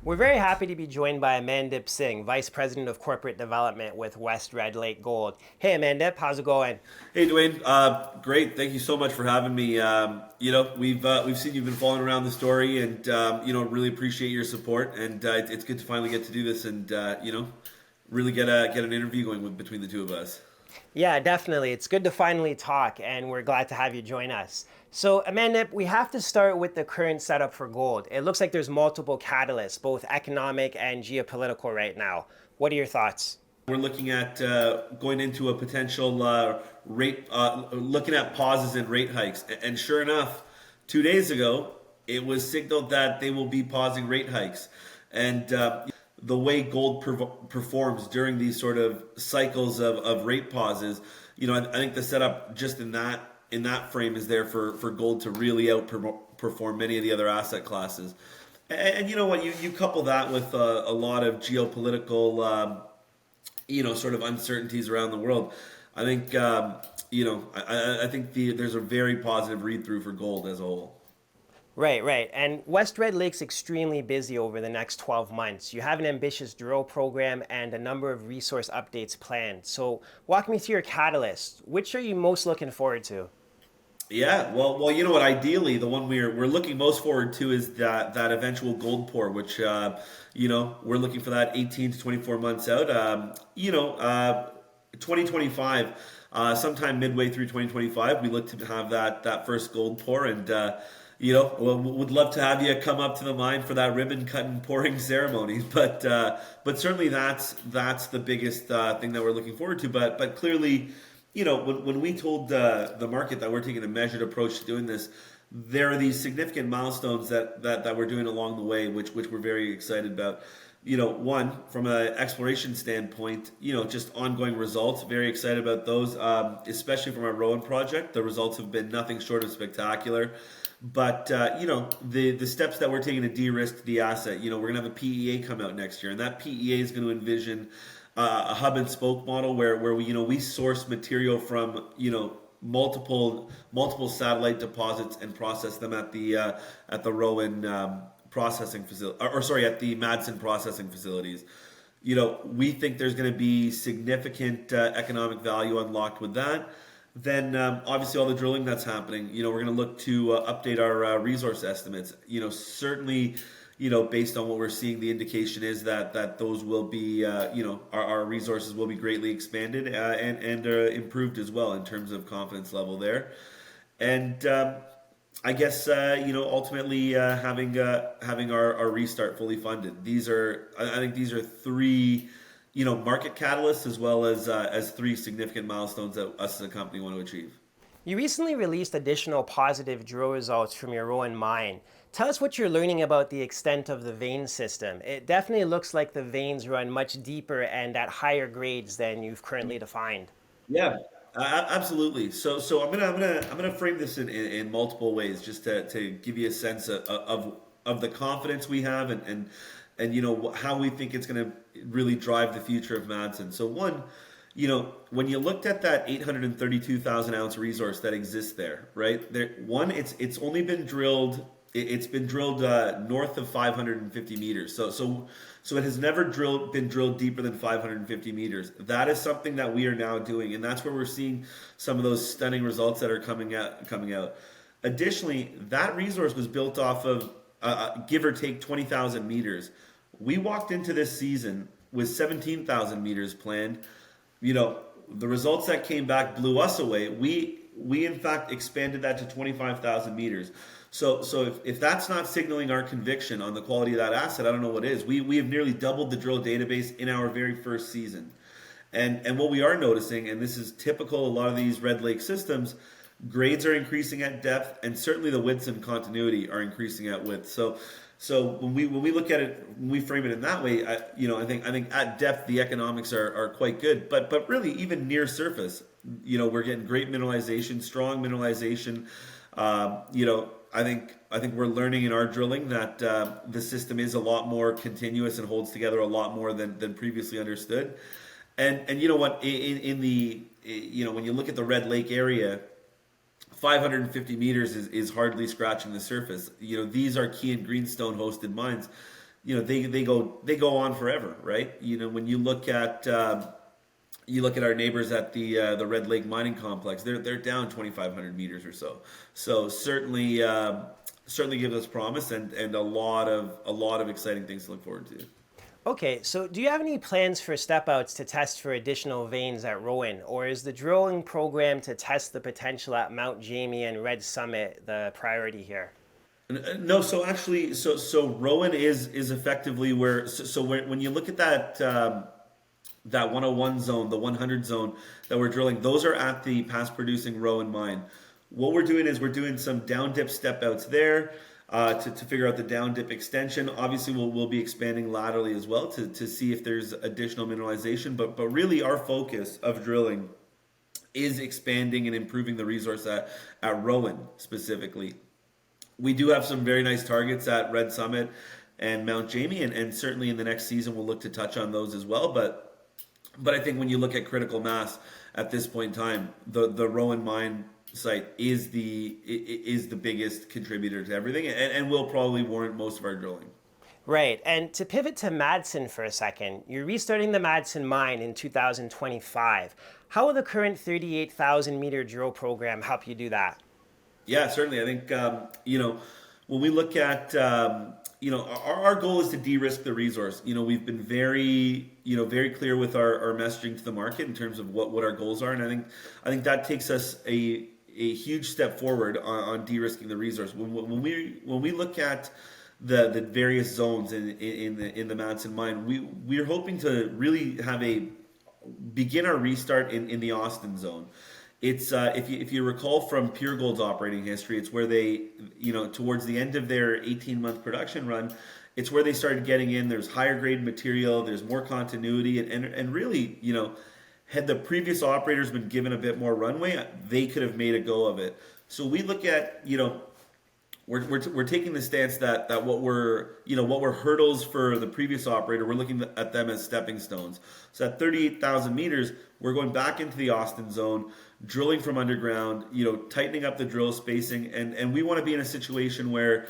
We're very happy to be joined by Amandip Singh, Vice President of Corporate Development with West Red Lake Gold. Hey Amandip, how's it going? Hey Dwayne, great. Thank you so much for having me. We've seen you've been following around the story, and really appreciate your support. And it's good to finally get to do this, and really get an interview going between the two of us. Yeah, definitely. It's good to finally talk, and we're glad to have you join us. So, Amandip, we have to start with the current setup for gold. It looks like there's multiple catalysts, both economic and geopolitical right now. What are your thoughts? We're looking at going into a potential looking at pauses in rate hikes, and sure enough, 2 days ago it was signaled that they will be pausing rate hikes, and the way gold performs during these sort of cycles of rate pauses, I think the setup just in that frame is there for gold to really outperform many of the other asset classes. And you know what? You couple that with a lot of geopolitical, sort of uncertainties around the world. I think, I think there's a very positive read through for gold as a whole. Right, right. And West Red Lake's extremely busy over the next 12 months. You have an ambitious drill program and a number of resource updates planned. So, walk me through your catalysts. Which are you most looking forward to? Yeah, well, you know what? Ideally, the one we're looking most forward to is that eventual gold pour, which we're looking for that 18 to 24 months out. 2025, sometime midway through 2025, we look to have that first gold pour, and would love to have you come up to the mine for that ribbon cutting pouring ceremony. But certainly that's the biggest thing that we're looking forward to. But clearly, when we told the market that we're taking a measured approach to doing this, there are these significant milestones that we're doing along the way, which we're very excited about. One, from an exploration standpoint, just ongoing results. Very excited about those, especially from our Rowan project. The results have been nothing short of spectacular. But the steps that we're taking to de-risk the asset. We're going to have a PEA come out next year, and that PEA is going to envision a hub and spoke model where we source material from multiple satellite deposits and process them at the Rowan processing facility, or sorry, at the Madsen processing facilities. We think there's going to be significant economic value unlocked with that. Then obviously all the drilling that's happening, we're going to look to update our resource estimates. Certainly, based on what we're seeing, the indication is that those will be, our resources will be greatly expanded and improved as well in terms of confidence level there. And I guess ultimately having our restart fully funded. I think these are three market catalysts as well as three significant milestones that us as a company want to achieve. You recently released additional positive drill results from your Rowan mine. Tell us what you're learning about the extent of the vein system. It definitely looks like the veins run much deeper and at higher grades than you've currently defined. Yeah, absolutely. So I'm gonna frame this in multiple ways just to give you a sense of the confidence we have and how we think it's going to really drive the future of Madsen. So one, when you looked at that 832,000 ounce resource that exists there, right? It's only been drilled. It's been drilled north of 550 meters. So it has never been drilled deeper than 550 meters. That is something that we are now doing, and that's where we're seeing some of those stunning results that are coming out. Additionally, that resource was built off of give or take 20,000 meters. We walked into this season with 17,000 meters planned. The results that came back blew us away. We in fact expanded that to 25,000 meters. So if that's not signaling our conviction on the quality of that asset, I don't know what is. We have nearly doubled the drill database in our very first season. And what we are noticing, and this is typical of a lot of these Red Lake systems, grades are increasing at depth, and certainly the widths and continuity are increasing at width. So when we look at it, when we frame it in that way, I think at depth the economics are quite good, but really even near surface, we're getting great mineralization, strong mineralization. I think we're learning in our drilling that the system is a lot more continuous and holds together a lot more than previously understood. And you know what, in the when you look at the Red Lake area, 550 meters is hardly scratching the surface. These are Key and Greenstone hosted mines. they go on forever, right? When you look at our neighbors at the Red Lake Mining Complex, they're down 2,500 meters or so. So certainly gives us promise and a lot of exciting things to look forward to. Okay, so do you have any plans for step outs to test for additional veins at Rowan, or is the drilling program to test the potential at Mount Jamie and Red Summit the priority here? No, so actually, so Rowan is effectively where. So when you look at that 101 zone, the 100 zone that we're drilling, those are at the past producing Rowan mine. What we're doing is we're doing some down dip step outs there to figure out the down dip extension. Obviously, we'll be expanding laterally as well to see if there's additional mineralization. But really, our focus of drilling is expanding and improving the resource at Rowan specifically. We do have some very nice targets at Red Summit and Mount Jamie, and certainly in the next season we'll look to touch on those as well. But I think when you look at critical mass at this point in time, the Rowan mine site is the biggest contributor to everything, and will probably warrant most of our drilling. Right, and to pivot to Madsen for a second, you're restarting the Madsen mine in 2025. How will the current 38,000 meter drill program help you do that? Yeah, certainly. I think when we look at our goal is to de-risk the resource. We've been very clear with our messaging to the market in terms of what our goals are, and I think that takes us a huge step forward on de-risking the resource. When we look at the various zones in the Madsen mine, we're hoping to really begin our restart in the Austin zone. It's if you recall from Pure Gold's operating history, it's where they towards the end of their 18-month production run, it's where they started getting in. There's higher grade material, there's more continuity, and really had the previous operators been given a bit more runway, they could have made a go of it. So we look at we're taking the stance that what were hurdles for the previous operator, we're looking at them as stepping stones. So at 38,000 meters, we're going back into the Austin zone, drilling from underground, tightening up the drill spacing, and we want to be in a situation where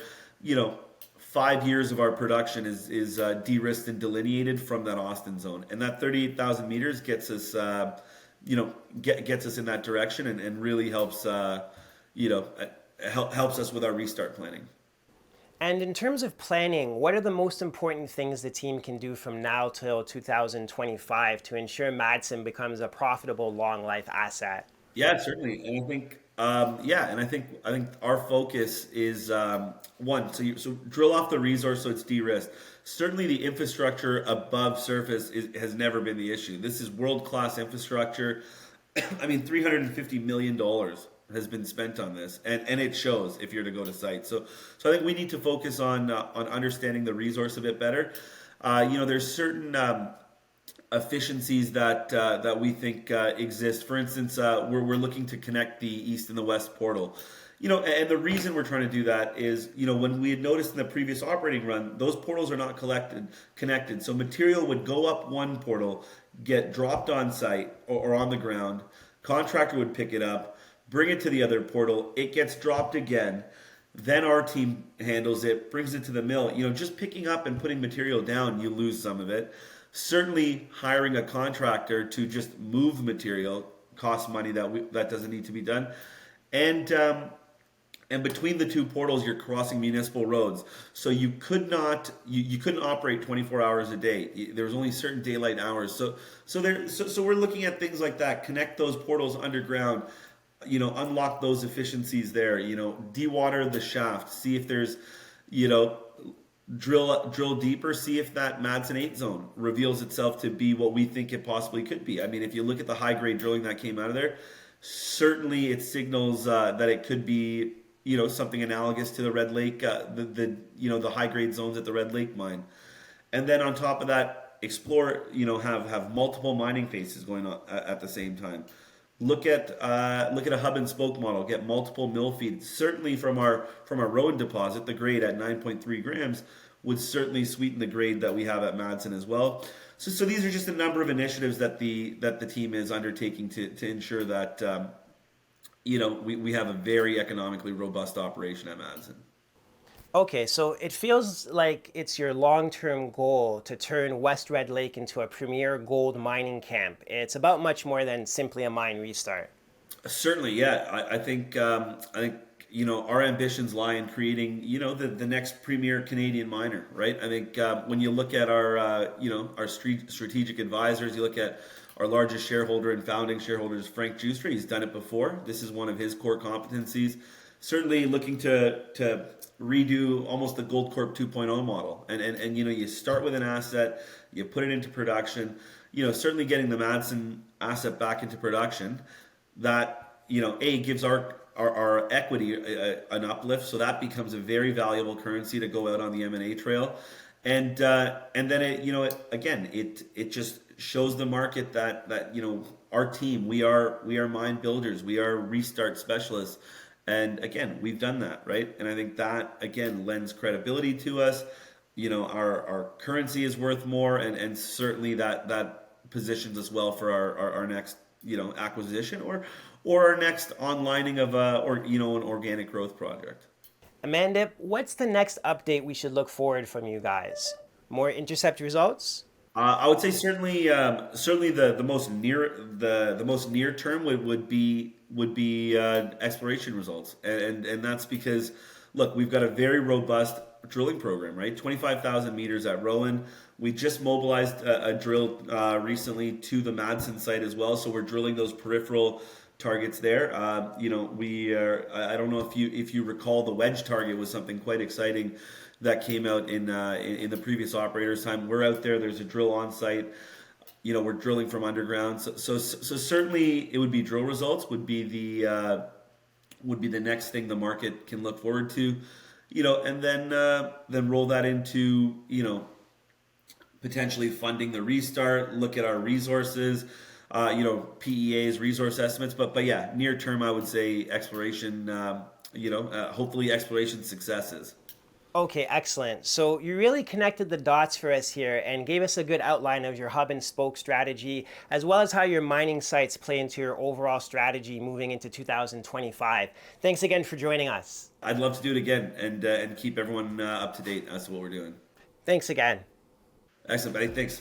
5 years of our production is de-risked and delineated from that Austin zone, and that 38,000 meters gets us gets us in that direction and really helps helps us with our restart planning. And in terms of planning, what are the most important things the team can do from now till 2025 to ensure Madsen becomes a profitable long life asset? Yeah, certainly, and I think I think our focus is one. So drill off the resource so it's de-risked. Certainly, the infrastructure above surface has never been the issue. This is world class infrastructure. I mean, $350 million has been spent on this, and it shows if you're to go to site. So I think we need to focus on understanding the resource a bit better. There's certain efficiencies that we think exist. For instance, we're looking to connect the east and the west portal. And the reason we're trying to do that is, when we had noticed in the previous operating run, those portals are not connected. So material would go up one portal, get dropped on site or on the ground. Contractor would pick it up, bring it to the other portal. It gets dropped again. Then our team handles it, brings it to the mill. Just picking up and putting material down, you lose some of it. Certainly, hiring a contractor to just move material costs money that doesn't need to be done. And between the two portals, you're crossing municipal roads, so you couldn't operate 24 hours a day. There was only certain daylight hours. So we're looking at things like that. Connect those portals underground. Unlock those efficiencies there. Dewater the shaft. See if there's, drill deeper. See if that Madsen 8 zone reveals itself to be what we think it possibly could be. I mean, if you look at the high grade drilling that came out of there, certainly it signals that it could be something analogous to the Red Lake, the high grade zones at the Red Lake mine. And then on top of that, explore, have multiple mining phases going on at the same time. Look at a hub and spoke model. Get multiple mill feeds. Certainly from our Rowan deposit, the grade at 9.3 grams would certainly sweeten the grade that we have at Madsen as well. So these are just a number of initiatives that the team is undertaking to ensure that we have a very economically robust operation at Madsen. Okay, so it feels like it's your long-term goal to turn West Red Lake into a premier gold mining camp. It's about much more than simply a mine restart. Certainly, yeah. I think our ambitions lie in creating the next premier Canadian miner, right? I think when you look at our our strategic advisors, you look at our largest shareholder and founding shareholders, Frank Giustra. He's done it before. This is one of his core competencies. Certainly, looking to redo almost the Gold Corp 2.0 model, and you start with an asset, you put it into production. Certainly getting the Madsen asset back into production that a gives our equity an uplift, so that becomes a very valuable currency to go out on the M&A trail, and then it just shows the market that our team, we are mine builders, we are restart specialists, and again we've done that, right? And I think that again lends credibility to us. Our currency is worth more, and certainly that positions us well for our next acquisition, or our next onlining of an organic growth project. Amandip, what's the next update we should look forward from you guys? More intercept results? I would say certainly the most near term would be exploration results, and that's because look, we've got a very robust drilling program, right? 25,000 meters at Rowan. We just mobilized a drill recently to the Madsen site as well, so we're drilling those peripheral targets there. We are. I don't know if you recall, the wedge target was something quite exciting that came out in the previous operator's time. We're out there. There's a drill on site. We're drilling from underground. So certainly it would be drill results would be the next thing the market can look forward to. And then roll that into potentially funding the restart. Look at our resources. PEA's resource estimates, but yeah, near term, I would say exploration. Hopefully exploration successes. Okay, excellent. So you really connected the dots for us here and gave us a good outline of your hub and spoke strategy, as well as how your mining sites play into your overall strategy moving into 2025. Thanks again for joining us. I'd love to do it again and keep everyone up to date as to what we're doing. Thanks again. Excellent, buddy. Thanks.